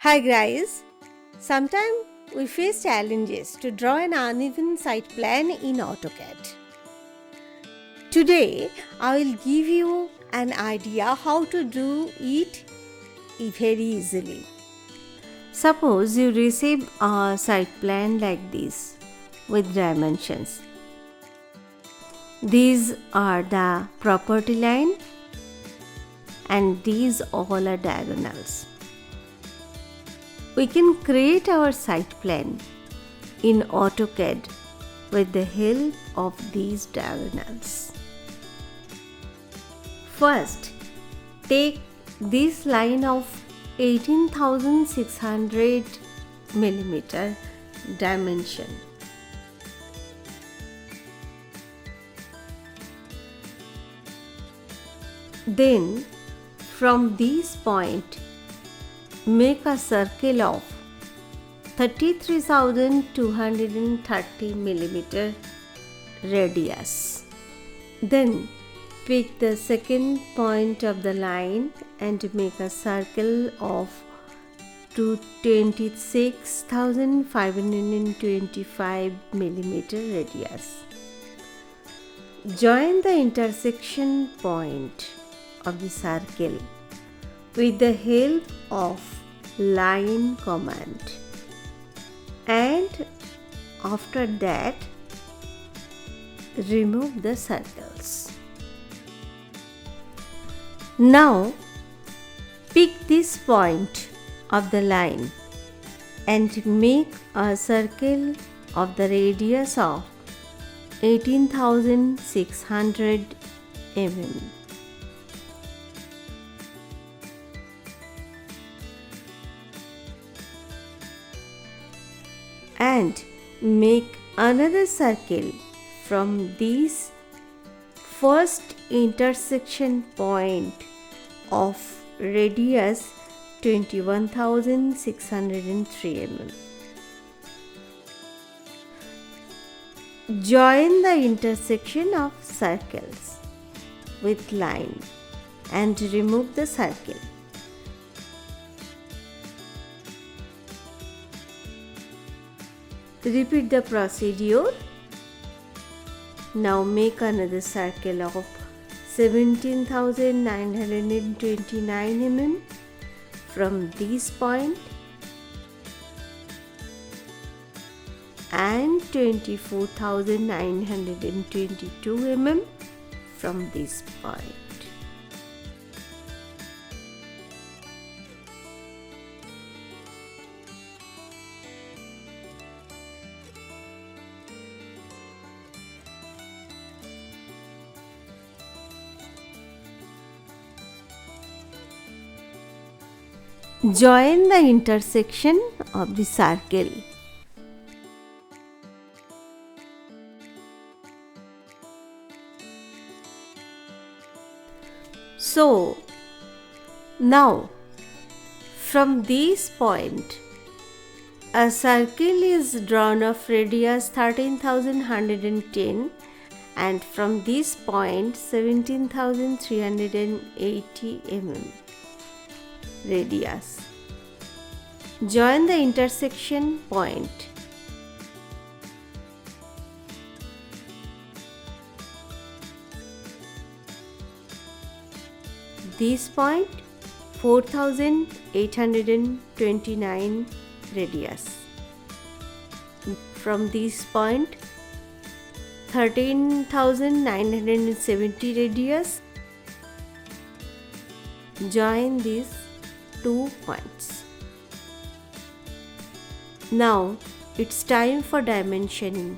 Hi guys, sometimes we face challenges to draw an uneven site plan in AutoCAD. Today I will give you an idea how to do it very easily. Suppose you receive a site plan like this with dimensions. These are the property line and these all are diagonals. We can create our site plan in AutoCAD with the help of these diagonals. First, take this line of 18,600 mm dimension. Then, from this point, make a circle of 33,230 mm radius. Then pick the second point of the line and make a circle of 26,525 mm radius. Join the intersection point of the circle with the help of line command, and after that remove the circles. Now pick this point of the line and make a circle of the radius of 18,600 mm. And make another circle from this first intersection point of radius 21,603 mm. Join the intersection of circles with line and remove the circle. Repeat the procedure. Now make another circle of 17,929 mm from this point and 24,922 mm from this point. Join the intersection of the circle. So, now from this point, a circle is drawn of radius 13,110 and from this point 17,380 mm radius. Join the intersection point. This point 4,829 radius. From this point 13,970 radius. Join these two points. Now it's time for dimensioning.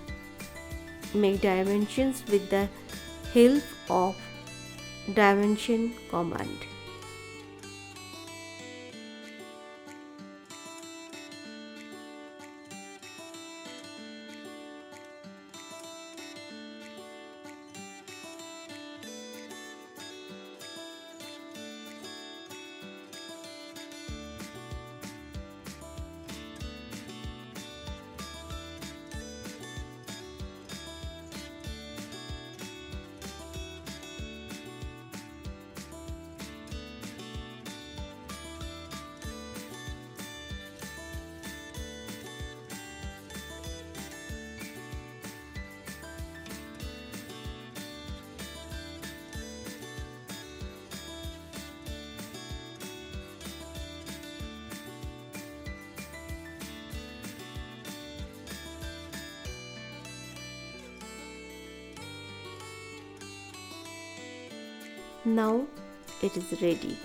Make dimensions with the help of dimension command. Now it is ready.